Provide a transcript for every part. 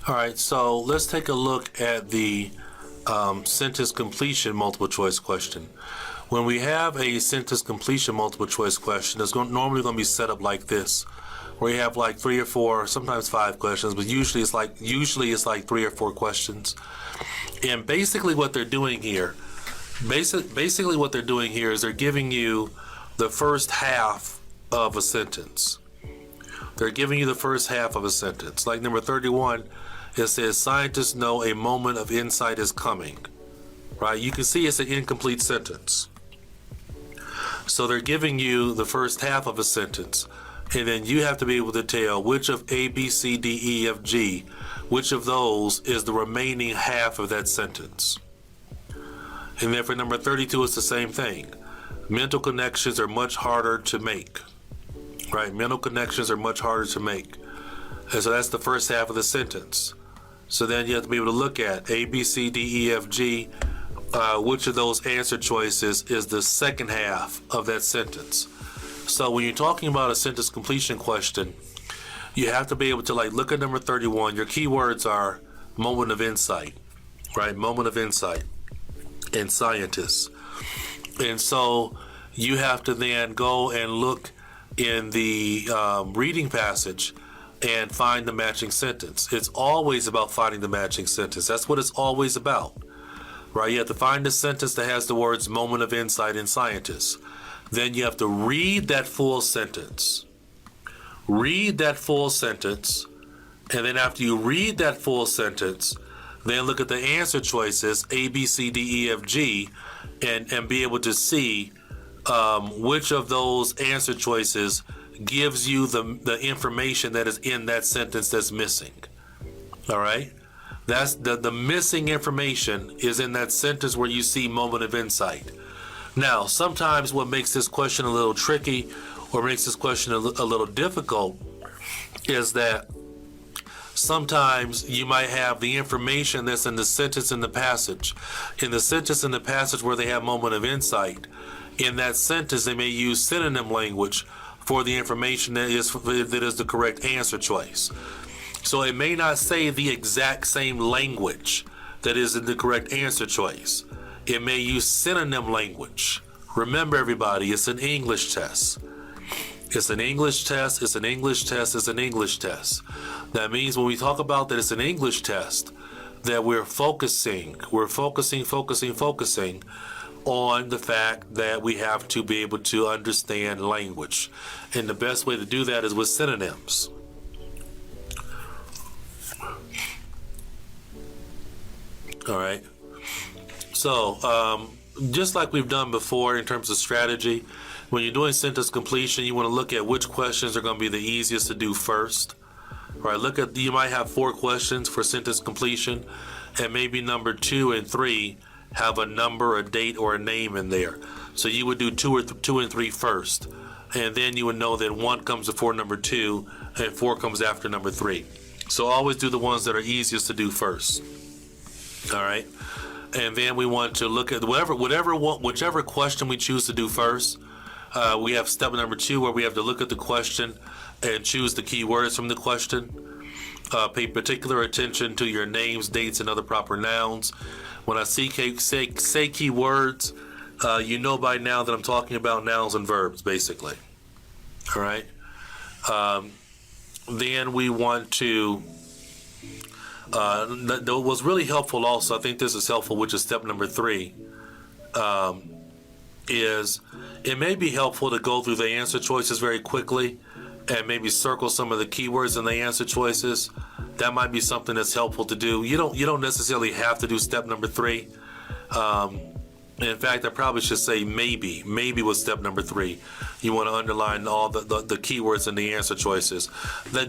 All right, so let's take a look at the sentence completion multiple choice question. When we have a sentence completion multiple choice question, it's normally going to be set up like this, where you have like 3 or 4, sometimes 5 questions, but usually it's like 3 or 4 questions. And basically what they're doing here, basically what they're doing here is they're giving you the first half of a sentence. They're giving you the first half of a sentence. Like number 31, it says, scientists know a moment of insight is coming. Right? You can see it's an incomplete sentence. So they're giving you the first half of a sentence, and then you have to be able to tell which of A, B, C, D, E, F, G, which of those is the remaining half of that sentence. And then for number 32, it's the same thing. Mental connections are much harder to make. Right? Mental connections are much harder to make. And so that's the first half of the sentence. So then you have to be able to look at A, B, C, D, E, F, G. Which of those answer choices is the second half of that sentence. So when you're talking about a sentence completion question, you have to be able to look at number 31. Your keywords are moment of insight, right? Moment of insight and scientists. And so you have to then go and look in the reading passage and find the matching sentence. It's always about finding the matching sentence. That's what it's always about. Right, you have to find a sentence that has the words moment of insight and scientists. Then you have to read that full sentence. Read that full sentence. And then after you read that full sentence, then look at the answer choices, A, B, C, D, E, F, G, and be able to see which of those answer choices gives you the information that is in that sentence that's missing. All right? That's the missing information is in that sentence where you see moment of insight. Now, sometimes what makes this question a little tricky or makes this question a little difficult is that sometimes you might have the information that's in the sentence in the passage. In the sentence in the passage where they have moment of insight, in that sentence they may use synonym language for the information that is the correct answer choice. So it may not say the exact same language that is in the correct answer choice. It may use synonym language. Remember, everybody, it's an English test. It's an English test, it's an English test, it's an English test. That means when we talk about that it's an English test, that we're focusing on the fact that we have to be able to understand language. And the best way to do that is with synonyms. All right. So, just like we've done before in terms of strategy, when you're doing sentence completion, you want to look at which questions are going to be the easiest to do first. All right. You might have 4 questions for sentence completion, and maybe number 2 and 3 have a number, a date, or a name in there. So you would do 2 and 3 first, and then you would know that 1 comes before number 2, and 4 comes after number 3. So always do the ones that are easiest to do first. All right, and then we want to look at whichever question we choose to do first. We have step number 2 where we have to look at the question and choose the keywords from the question. Pay particular attention to your names, dates, and other proper nouns. When I say keywords, you know by now that I'm talking about nouns and verbs, basically. All right. Then we want to. That was really helpful also, I think this is helpful, which is step number 3, is it may be helpful to go through the answer choices very quickly and maybe circle some of the keywords in the answer choices. That might be something that's helpful to do. You don't necessarily have to do step number 3. In fact, I probably should say maybe with step number 3. You want to underline all the keywords in the answer choices.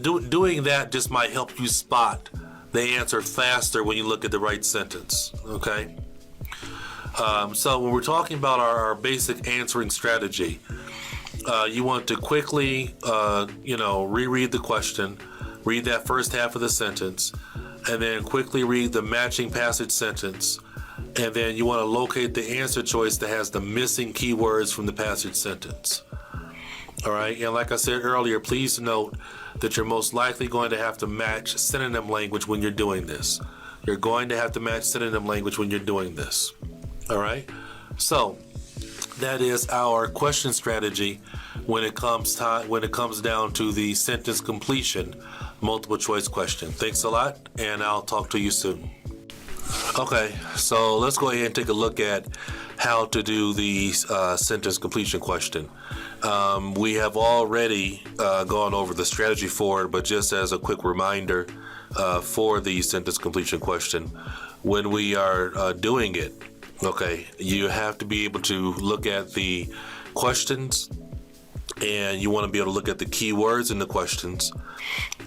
Doing that just might help you spot the answer faster when you look at the right sentence. Okay. So when we're talking about our basic answering strategy, you want to quickly, reread the question, read that first half of the sentence, and then quickly read the matching passage sentence, and then you want to locate the answer choice that has the missing keywords from the passage sentence. All right, and like I said earlier, please note that you're most likely going to have to match synonym language when you're doing this. You're going to have to match synonym language when you're doing this. All right, so that is our question strategy when it comes down to the sentence completion multiple choice question. Thanks a lot, and I'll talk to you soon. Okay, so let's go ahead and take a look at how to do the sentence completion question. We have already gone over the strategy for it, but just as a quick reminder for the sentence completion question, when we are doing it, okay, you have to be able to look at the questions, and you want to be able to look at the keywords in the questions.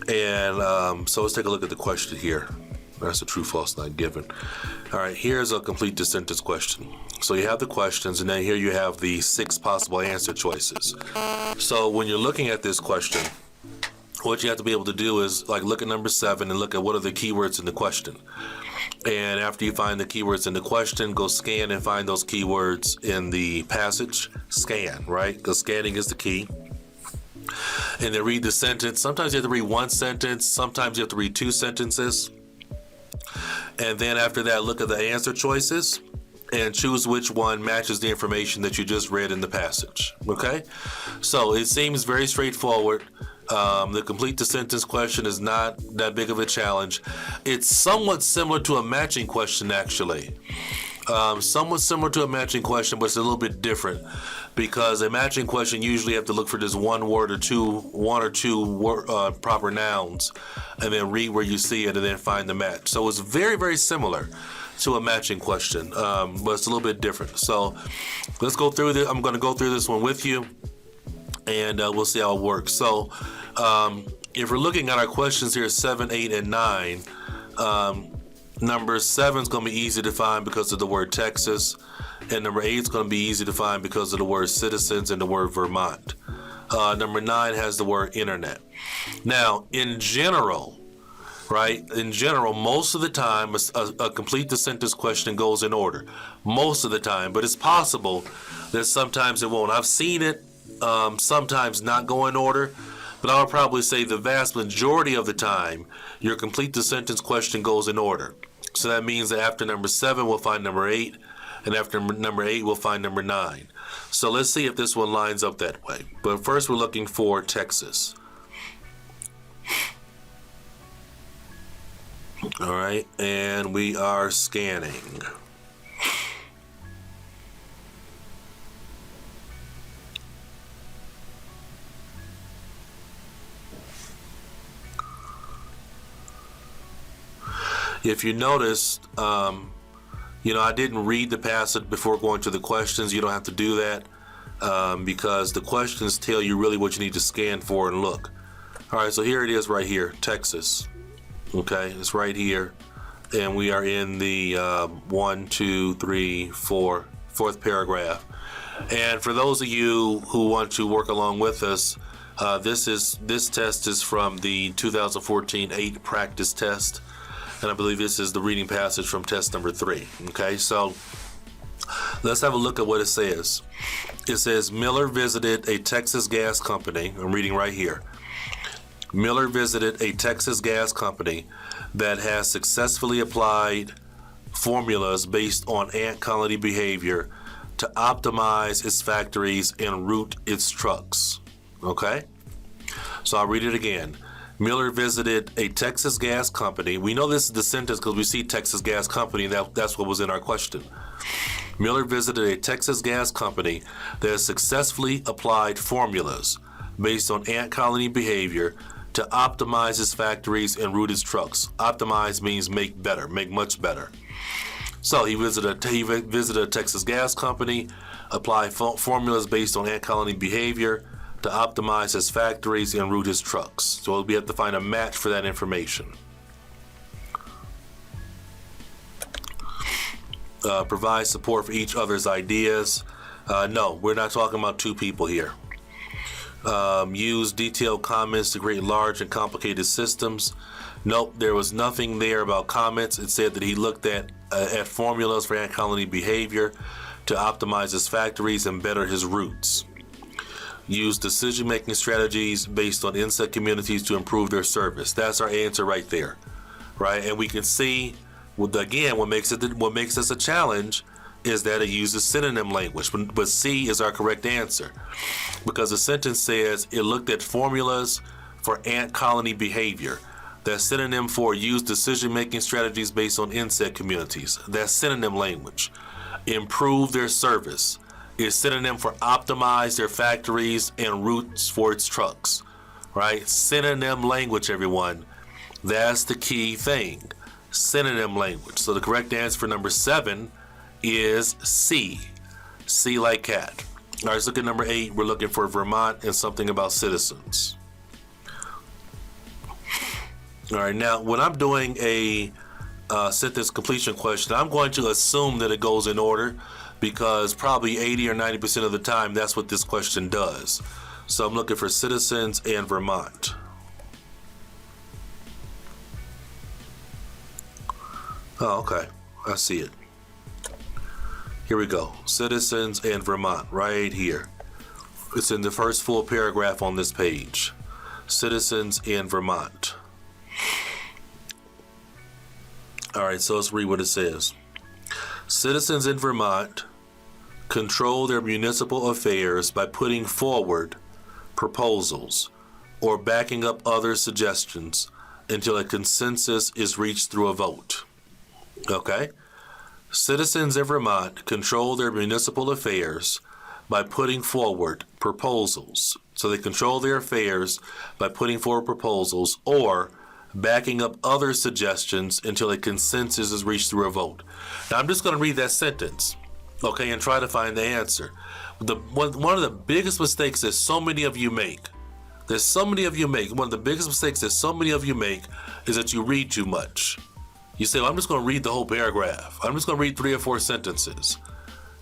And so let's take a look at the question here. That's a true, false, not given. All right, here's a complete the sentence question. So you have the questions, and then here you have the 6 possible answer choices. So when you're looking at this question, what you have to be able to do is like look at number 7 and look at what are the keywords in the question. And after you find the keywords in the question, go scan and find those keywords in the passage. Scan, right? Because scanning is the key. And then read the sentence. Sometimes you have to read one sentence. Sometimes you have to read 2 sentences. And then after that, look at the answer choices and choose which one matches the information that you just read in the passage. Okay? So it seems very straightforward. The complete the sentence question is not that big of a challenge. It's somewhat similar to a matching question, actually. Somewhat similar to a matching question, but it's a little bit different, because a matching question usually have to look for just one or two proper nouns, and then read where you see it and then find the match. So it's very, very similar to a matching question, but it's a little bit different. So let's go through this. I'm going to go through this one with you, and we'll see how it works. So if we're looking at our questions here, 7, 8, and 9, number 7 is going to be easy to find because of the word Texas, and number 8 is going to be easy to find because of the word citizens and the word Vermont. Number 9 has the word internet. Now, in general, right, in general, most of the time, a complete the sentence question goes in order. Most of the time, but it's possible that sometimes it won't. I've seen it sometimes not go in order, but I would probably say the vast majority of the time, your complete the sentence question goes in order. So that means that after number 7, we'll find number 8, and after number 8, we'll find number 9. So let's see if this one lines up that way. But first, we're looking for Texas. All right, and we are scanning. If you noticed, I didn't read the passage before going to the questions. You don't have to do that because the questions tell you really what you need to scan for and look. All right, so here it is right here, Texas. Okay, it's right here. And we are in the 4th paragraph. And for those of you who want to work along with us, this test is from the 2014 8 practice test. And I believe this is the reading passage from test number 3. Okay, so let's have a look at what it says. It says, Miller visited a Texas gas company. I'm reading right here. Miller visited a Texas gas company that has successfully applied formulas based on ant colony behavior to optimize its factories and route its trucks. Okay, so I'll read it again. Miller visited a Texas gas company. We know this is the sentence because we see Texas gas company. That's what was in our question. Miller visited a Texas gas company that has successfully applied formulas based on ant colony behavior to optimize its factories and route its trucks. Optimize means make better, make much better. So he visited a Texas gas company, applied formulas based on ant colony behavior to optimize his factories and route his trucks. So we have to find a match for that information. Provide support for each other's ideas. No, we're not talking about 2 people here. Use detailed comments to create large and complicated systems. Nope, there was nothing there about comments. It said that he looked at formulas for ant colony behavior to optimize his factories and better his routes. use decision-making strategies based on insect communities to improve their service. That's our answer right there, right? And we can see, again, what makes us a challenge is that it uses synonym language, but C is our correct answer because the sentence says it looked at formulas for ant colony behavior. That's synonym for use decision-making strategies based on insect communities. That's synonym language. Improve their service is synonym for optimize their factories and routes for its trucks, right? Synonym language, everyone. That's the key thing. Synonym language. So the correct answer for number 7 is C. C like cat. All right, let's look at number 8. We're looking for Vermont and something about citizens. All right, now when I'm doing a sentence completion question, I'm going to assume that it goes in order because probably 80 or 90% of the time that's what this question does. So I'm looking for citizens and Vermont. Oh, okay, I see it. Here we go. Citizens and Vermont, right here. It's in the first full paragraph on this page. Citizens in Vermont. All right, so let's read what it says. Citizens in Vermont control their municipal affairs by putting forward proposals or backing up other suggestions until a consensus is reached through a vote. Okay? Citizens in Vermont control their municipal affairs by putting forward proposals. So they control their affairs by putting forward proposals or backing up other suggestions until a consensus is reached through a vote. Now I'm just going to read that sentence, okay, and try to find the answer. One of the biggest mistakes that so many of you make, one of the biggest mistakes that so many of you make is that you read too much. You say, well, I'm just going to read the whole paragraph. I'm just going to read 3 or 4 sentences.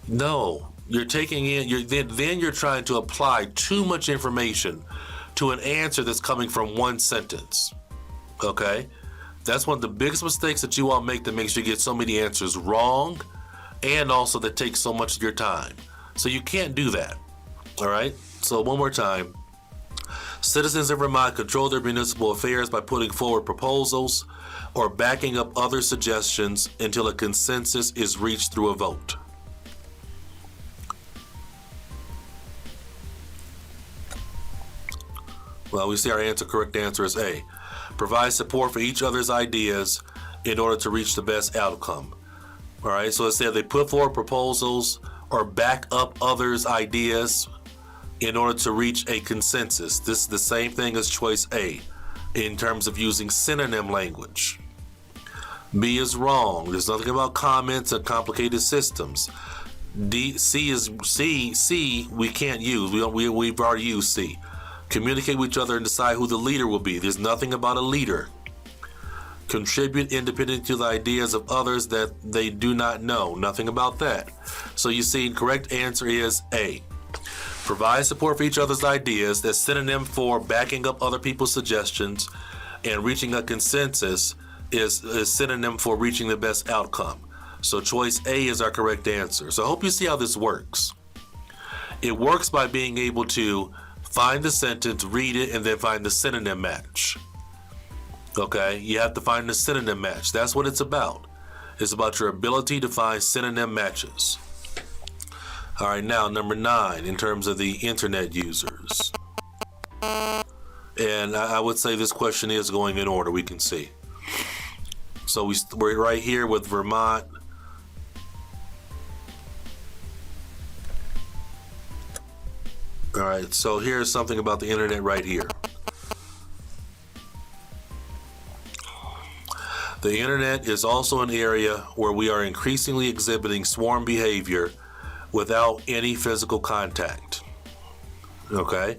No, you're taking in, then you're trying to apply too much information to an answer that's coming from one sentence. Okay? That's one of the biggest mistakes that you all make that makes you get so many answers wrong and also that takes so much of your time. So you can't do that. All right? So one more time. Citizens in Vermont control their municipal affairs by putting forward proposals or backing up other suggestions until a consensus is reached through a vote. Well, we see our correct answer is A. Provide support for each other's ideas in order to reach the best outcome. All right, so it said they put forward proposals or back up others' ideas in order to reach a consensus. This is the same thing as choice A in terms of using synonym language. B is wrong. There's nothing about comments and complicated systems. C we can't use. We've already used C. Communicate with each other and decide who the leader will be. There's nothing about a leader. Contribute independently to the ideas of others that they do not know. Nothing about that. So you see, correct answer is A. Provide support for each other's ideas. That's synonym for backing up other people's suggestions, and reaching a consensus is synonym for reaching the best outcome. So choice A is our correct answer. So I hope you see how this works. It works by being able to find the sentence, read it, and then find the synonym match. Okay, you have to find the synonym match. That's what it's about. It's about your ability to find synonym matches. All right, now number 9 in terms of the internet users. And I would say this question is going in order, we can see. So we're right here with Vermont. All right, so here's something about the internet right here. The internet is also an area where we are increasingly exhibiting swarm behavior without any physical contact. Okay?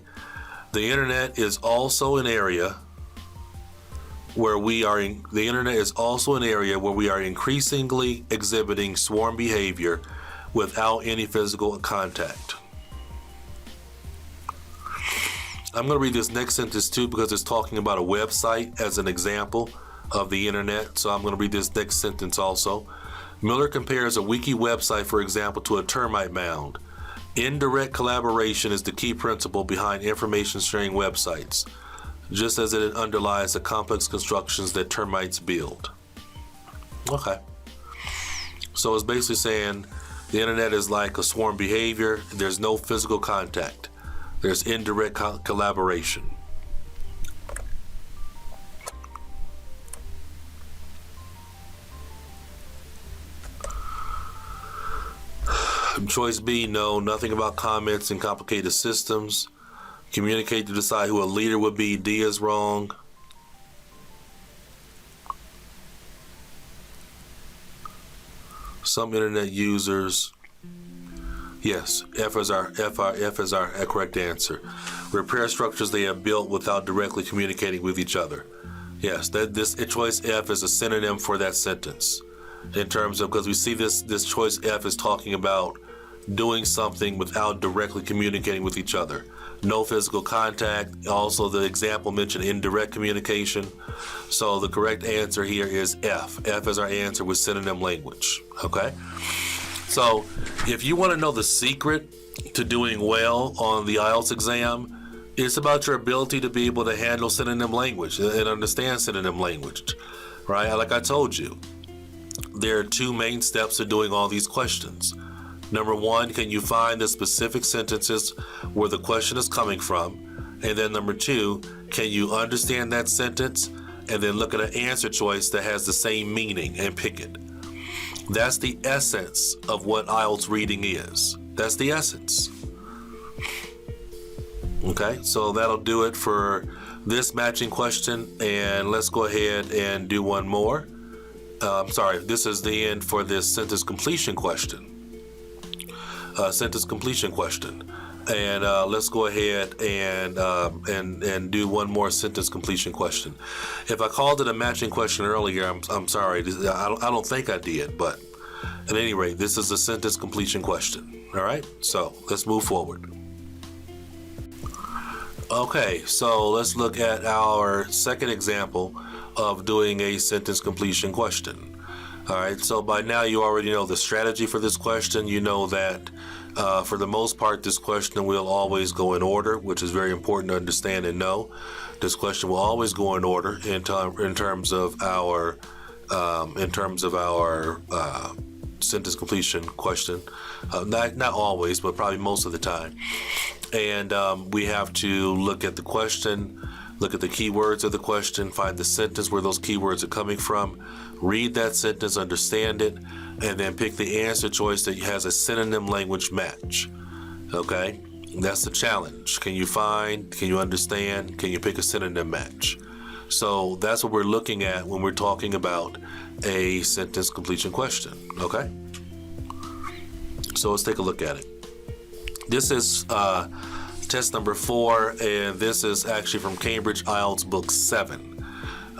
The internet is also an area where we are increasingly exhibiting swarm behavior without any physical contact. I'm going to read this next sentence too because it's talking about a website as an example of the internet. So I'm going to read this next sentence also. Miller compares a wiki website, for example, to a termite mound Indirect collaboration is the key principle behind information sharing websites, just as it underlies the complex constructions that termites build. Okay. So it's basically saying the internet is like a swarm behavior. There's no physical contact. There's indirect collaboration. Choice B, no, nothing about comments and complicated systems. Communicate to decide who a leader would be. D is wrong. Some internet users. Yes, F is our correct answer. Repair structures they have built without directly communicating with each other. Yes, this choice F is a synonym for that sentence. In terms of, because we see this choice F is talking about doing something without directly communicating with each other. No physical contact. Also, the example mentioned indirect communication. So the correct answer here is F. F is our answer with synonym language. Okay? So if you want to know the secret to doing well on the IELTS exam, it's about your ability to be able to handle synonym language and understand synonym language, right? Like I told you, there are two main steps to doing all these questions. Number one, can you find the specific sentences where the question is coming from? And then number two, can you understand that sentence and then look at an answer choice that has the same meaning and pick it? That's the essence of what IELTS reading is. That's the essence. Okay, so that'll do it for this matching question, and let's go ahead and do one more. This is the end for this sentence completion question. And let's go ahead and do one more sentence completion question. If I called it a matching question earlier, I'm sorry. I don't think I did, but at any rate, this is a sentence completion question. All right, so let's move forward. Okay, so let's look at our second example of doing a sentence completion question. All right, so by now you already know the strategy for this question. You know that for the most part, this question will always go in order, which is very important to understand and know. This question will always go in order in terms of our sentence completion question. Not always, but probably most of the time. And we have to look at the question, look at the keywords of the question, find the sentence where those keywords are coming from, read that sentence, understand it, and then pick the answer choice that has a synonym language match. Okay? That's the challenge. Can you find, can you understand, can you pick a synonym match? So that's what we're looking at when we're talking about a sentence completion question. Okay? So let's take a look at it. This is test number 4, and this is actually from Cambridge IELTS Book 7.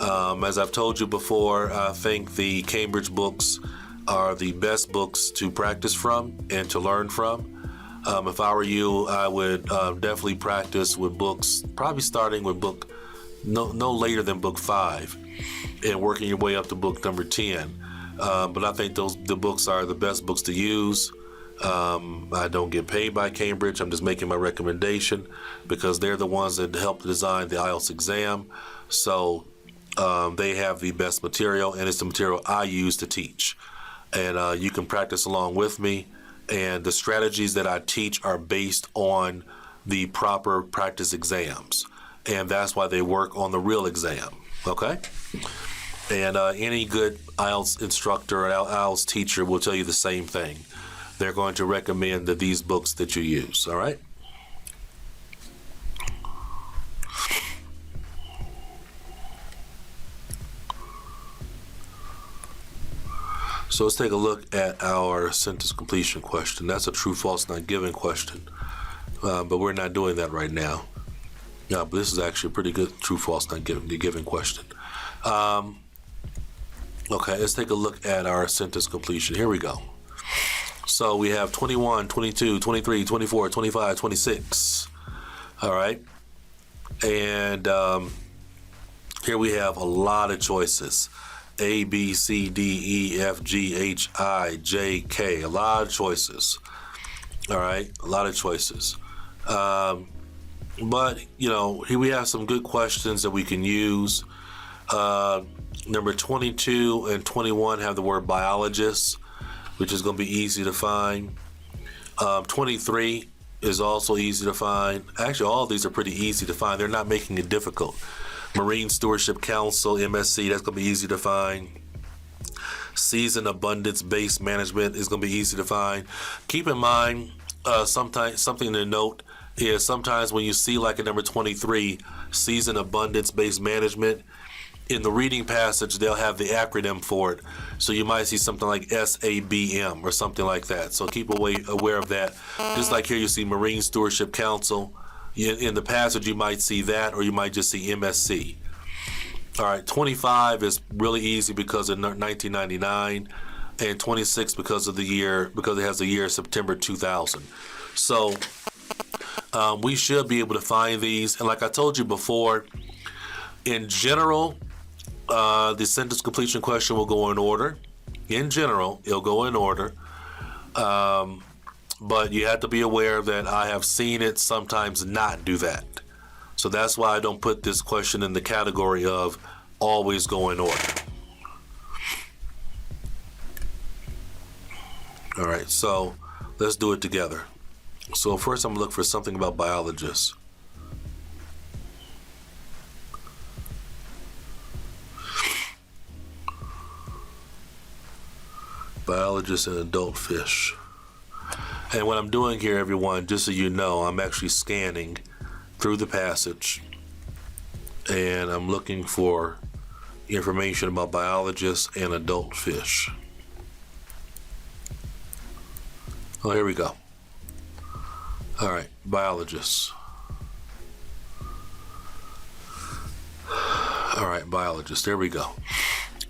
As I've told you before, I think the Cambridge books are the best books to practice from and to learn from. If I were you, I would definitely practice with books, probably starting with book no later than book 5 and working your way up to book number 10. But I think the books are the best books to use. I don't get paid by Cambridge. I'm just making my recommendation because they're the ones that helped design the IELTS exam. So they have the best material, and it's the material I use to teach. And you can practice along with me. And the strategies that I teach are based on the proper practice exams. And that's why they work on the real exam. Okay? And any good IELTS instructor or IELTS teacher will tell you the same thing. They're going to recommend these books that you use. All right? So let's take a look at our sentence completion question. That's a true, false, not given question. But we're not doing that right now. Yeah, but this is actually a pretty good true, false, not given question. Okay, let's take a look at our sentence completion. Here we go. So we have 21, 22, 23, 24, 25, 26. All right. And here we have a lot of choices. A, B, C, D, E, F, G, H, I, J, K. A lot of choices. All right, a lot of choices. But, you know, here we have some good questions that we can use. Number 22 and 21 have the word biologist, which is going to be easy to find. 23 is also easy to find. Actually, all of these are pretty easy to find. They're not making it difficult. Marine Stewardship Council, MSC, that's going to be easy to find. Season Abundance Based Management is going to be easy to find. Keep in mind, sometimes something to note is sometimes when you see like a number 23, Season Abundance Based Management, in the reading passage, they'll have the acronym for it. So you might see something like SABM or something like that. So keep aware of that. Just like here you see Marine Stewardship Council. In the passage, you might see that, or you might just see MSC. All right, 25 is really easy because of 1999, and 26 because of because it has the year September 2000. So we should be able to find these. And like I told you before, in general, the sentence completion question will go in order. In general, it'll go in order. But you have to be aware that I have seen it sometimes not do that. So that's why I don't put this question in the category of always go in order. All right, so let's do it together. So first I'm gonna look for something about biologists. Biologists and adult fish. And what I'm doing here, everyone, just so you know, I'm actually scanning through the passage and I'm looking for information about biologists and adult fish. Oh, here we go. All right, biologists. All right, biologists, there we go.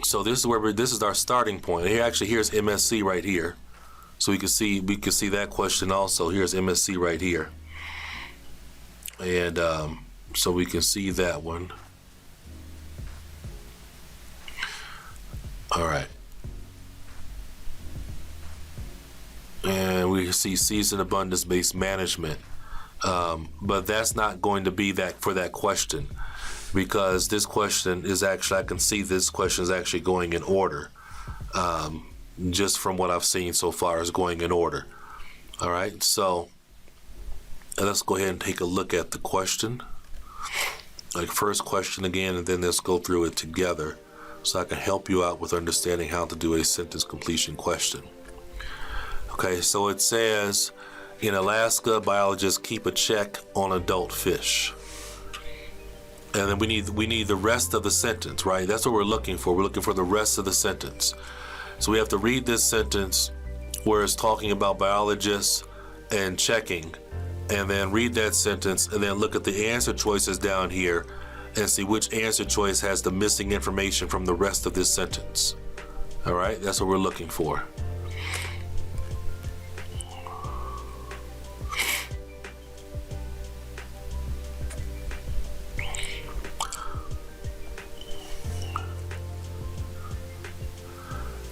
So this is where this is our starting point. Here, actually, here's MSC right here. So we can see that question also. Here's MSC right here. And so we can see that one. All right. And we see season abundance based management. But that's not going to be that for that question, because this question is actually, I can see this question is actually going in order. Just from what I've seen so far is going in order. All right, so let's go ahead and take a look at the question. Like first question again, and then let's go through it together so I can help you out with understanding how to do a sentence completion question. Okay, so it says, in Alaska, biologists keep a check on adult fish. And then we need the rest of the sentence, right? That's what we're looking for. We're looking for the rest of the sentence. So we have to read this sentence where it's talking about biologists and checking, and then read that sentence and then look at the answer choices down here and see which answer choice has the missing information from the rest of this sentence. All right, that's what we're looking for.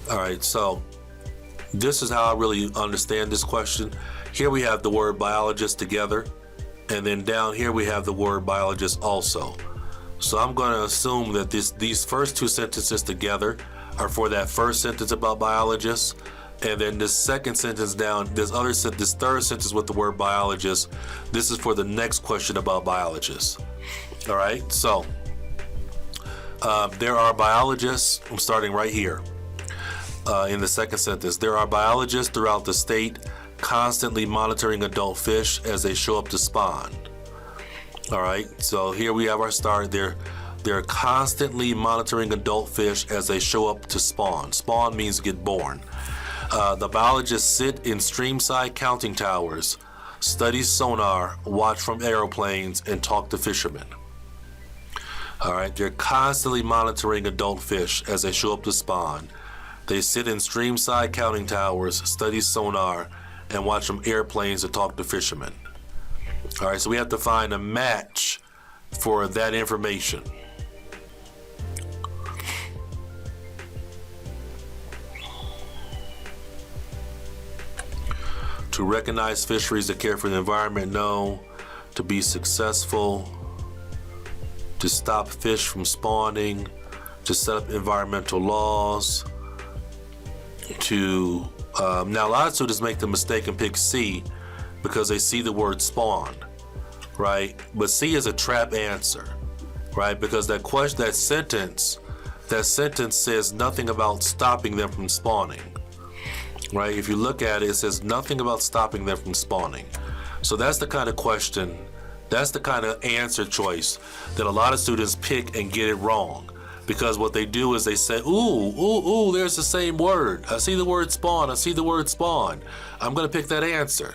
All right, so this is how I really understand this question. Here we have the word biologist together, and then down here we have the word biologist also. So I'm going to assume that these first two sentences together are for that first sentence about biologists, and then this second sentence down, this third sentence with the word biologist, this is for the next question about biologists. All right, so there are biologists. I'm starting right here. In the second sentence, there are biologists throughout the state constantly monitoring adult fish as they show up to spawn. All right, so here we have our start. They're constantly monitoring adult fish as they show up to spawn. Spawn means get born. The biologists sit in streamside counting towers, study sonar, watch from aeroplanes, and talk to fishermen. All right, they're constantly monitoring adult fish as they show up to spawn. They sit in streamside counting towers, study sonar, and watch from airplanes to talk to fishermen. All right, so we have to find a match for that information. To recognize fisheries, to care for the environment, no. To be successful, to stop fish from spawning, to set up environmental laws, to now a lot of students make the mistake and pick C because they see the word spawn, right? But C is a trap answer, right? Because that sentence says nothing about stopping them from spawning, right? If you look at it, it says nothing about stopping them from spawning. So that's the kind of question, that's the kind of answer choice that a lot of students pick and get it wrong. Because what they do is they say, ooh, there's the same word. I see the word spawn, I see the word spawn. I'm gonna pick that answer.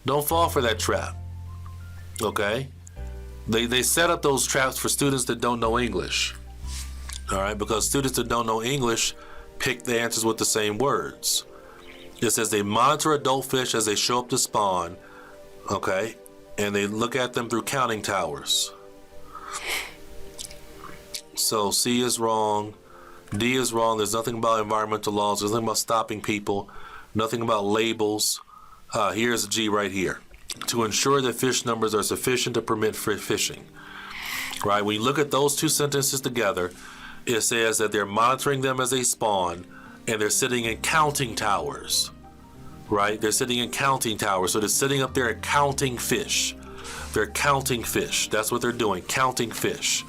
Don't fall for that trap, okay? They set up those traps for students that don't know English, all right? Because students that don't know English pick the answers with the same words. It says they monitor adult fish as they show up to spawn, okay? And they look at them through counting towers. So C is wrong, D is wrong. There's nothing about environmental laws. There's nothing about stopping people, nothing about labels. Here's G right here. To ensure that fish numbers are sufficient to permit fishing. Right, when you look at those two sentences together, it says that they're monitoring them as they spawn and they're sitting in counting towers. Right, they're sitting in counting towers. So they're sitting up there and counting fish. They're counting fish. That's what they're doing, counting fish.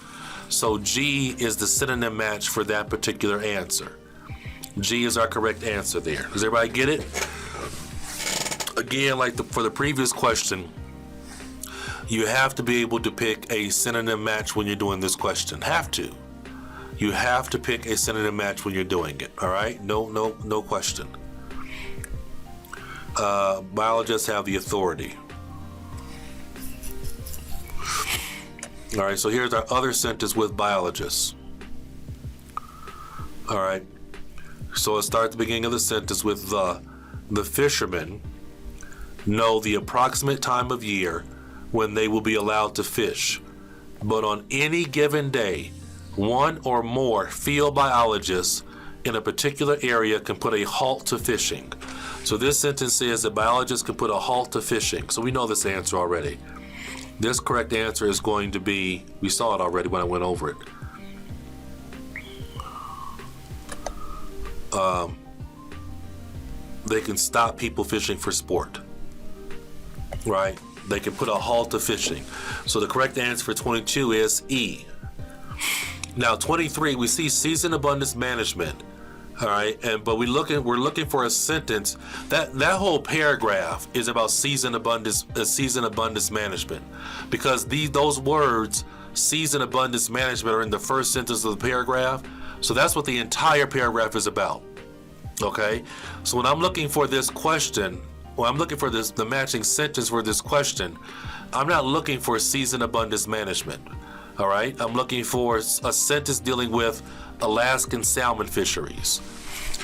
So G is the synonym match for that particular answer. G is our correct answer there. Does everybody get it? Again, like for the previous question, you have to be able to pick a synonym match when you're doing this question. Have to. You have to pick a synonym match when you're doing it. All right? No question. Biologists have the authority. All right, so here's our other sentence with biologists. All right, so let's start at the beginning of the sentence with the fishermen know the approximate time of year when they will be allowed to fish. But on any given day, one or more field biologists in a particular area can put a halt to fishing. So this sentence says that biologists can put a halt to fishing. So we know this answer already. This correct answer is going to be, we saw it already when I went over it. They can stop people fishing for sport, right? They can put a halt to fishing. So the correct answer for 22 is E. Now 23, we see season abundance management. All right, but we're looking for a sentence that whole paragraph is about season abundance management, because those words season abundance management are in the first sentence of the paragraph. So that's what the entire paragraph is about. Okay, so when I'm looking for this question, when I'm looking for the matching sentence for this question, I'm not looking for season abundance management. All right, I'm looking for a sentence dealing with Alaskan salmon fisheries.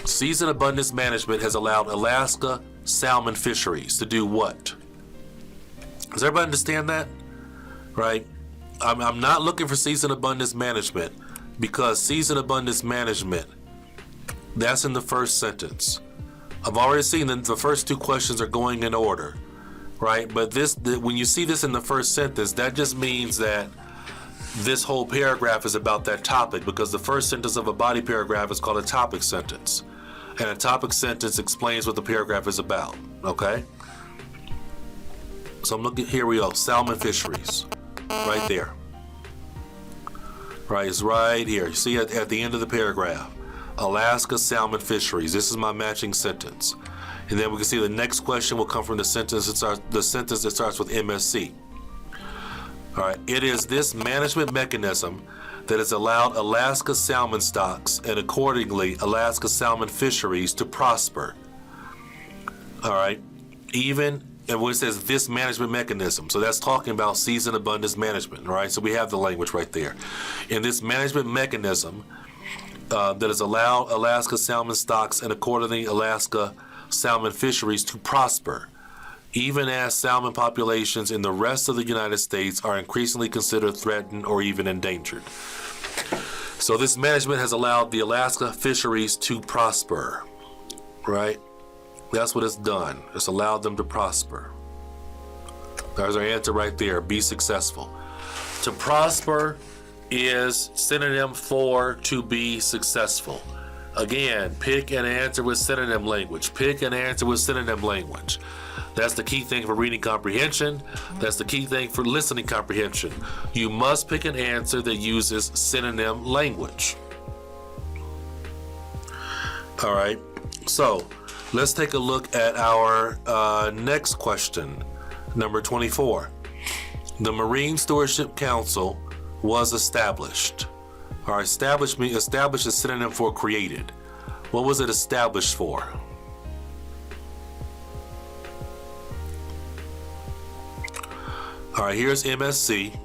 Season abundance management has allowed Alaska salmon fisheries to do what? Does everybody understand that? Right? I'm not looking for season abundance management because season abundance management, that's in the first sentence. I've already seen that the first two questions are going in order, right? But when you see this in the first sentence, that just means that this whole paragraph is about that topic, because the first sentence of a body paragraph is called a topic sentence. And a topic sentence explains what the paragraph is about, okay? So I'm looking, here we go, salmon fisheries, right there. Right, it's right here. You see at the end of the paragraph, Alaska salmon fisheries. This is my matching sentence. And then we can see the next question will come from the sentence that starts with MSC. All right, it is this management mechanism that has allowed Alaska salmon stocks and accordingly Alaska salmon fisheries to prosper. All right, and when it says this management mechanism, so that's talking about season abundance management. All right, so we have the language right there. And this management mechanism that has allowed Alaska salmon stocks and accordingly Alaska salmon fisheries to prosper, even as salmon populations in the rest of the United States are increasingly considered threatened or even endangered. So this management has allowed the Alaska fisheries to prosper, right? That's what it's done. It's allowed them to prosper. There's our answer right there. Be successful. To prosper is synonym for to be successful. Again, pick an answer with synonym language. Pick an answer with synonym language. That's the key thing for reading comprehension. That's the key thing for listening comprehension. You must pick an answer that uses synonym language. All right, so let's take a look at our next question, number 24. The Marine Stewardship Council was established. All right, established is synonym for created. What was it established for? All right, here's MSC,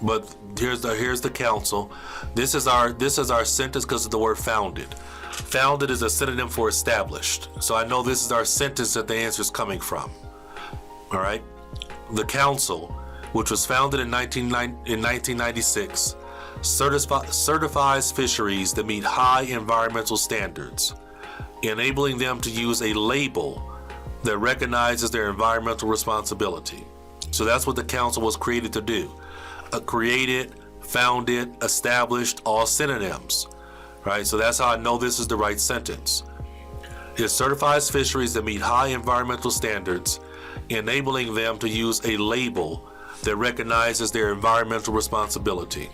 but here's the council. This is our sentence because of the word founded. Founded is a synonym for established. So I know this is our sentence that the answer is coming from. All right, the council, which was founded in 1996, certifies fisheries that meet high environmental standards, enabling them to use a label that recognizes their environmental responsibility. So that's what the council was created to do. Created, founded, established, all synonyms, right? So that's how I know this is the right sentence. It certifies fisheries that meet high environmental standards, enabling them to use a label that recognizes their environmental responsibility.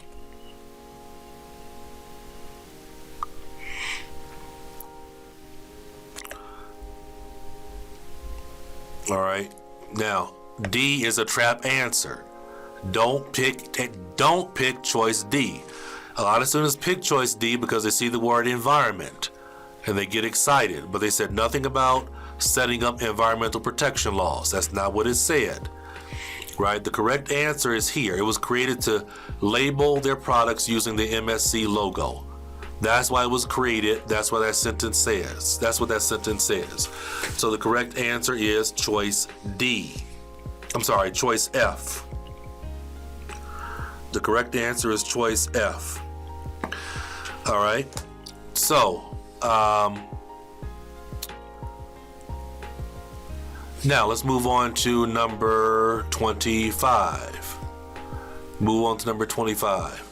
All right, now D is a trap answer. Don't pick choice D. A lot of students pick choice D because they see the word environment and they get excited, but they said nothing about setting up environmental protection laws. That's not what it said, right? The correct answer is here. It was created to label their products using the MSC logo. That's why it was created. That's what that sentence says. That's what that sentence says. So the correct answer is choice D. I'm sorry, choice F. The correct answer is choice F. All right. So, now let's move on to number 25. Move on to number 25.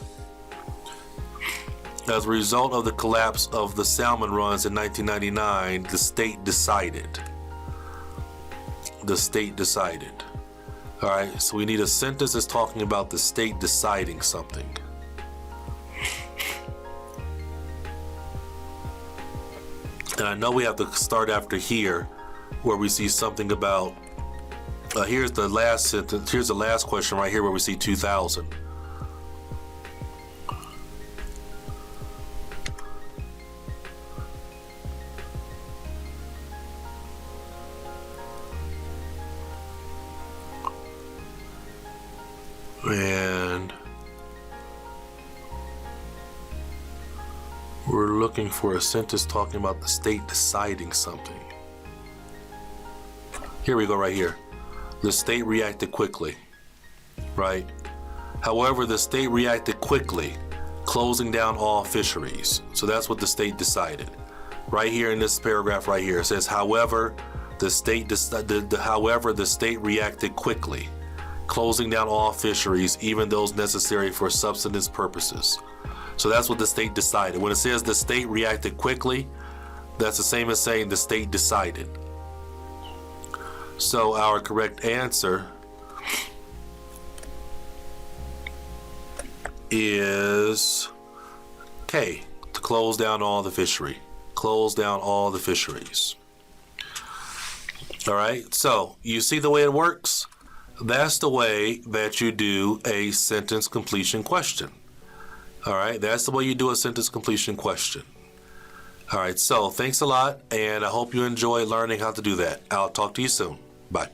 As a result of the collapse of the salmon runs in 1999, the state decided. The state decided. All right, so we need a sentence that's talking about the state deciding something. And I know we have to start after here, where we see something about, here's the last sentence, here's the last question right here where we see 2000. And we're looking for a sentence talking about the state deciding something. Here we go, right here. The state reacted quickly, right? However, the state reacted quickly, closing down all fisheries. So that's what the state decided. Right here in this paragraph right here, it says, however, the state reacted quickly, closing down all fisheries, even those necessary for subsistence purposes. So that's what the state decided. When it says the state reacted quickly, that's the same as saying the state decided. So our correct answer is K, to close down all the fishery. Close down all the fisheries. All right, so you see the way it works? That's the way that you do a sentence completion question. All right, that's the way you do a sentence completion question. All right, so thanks a lot, and I hope you enjoy learning how to do that. I'll talk to you soon. Bye.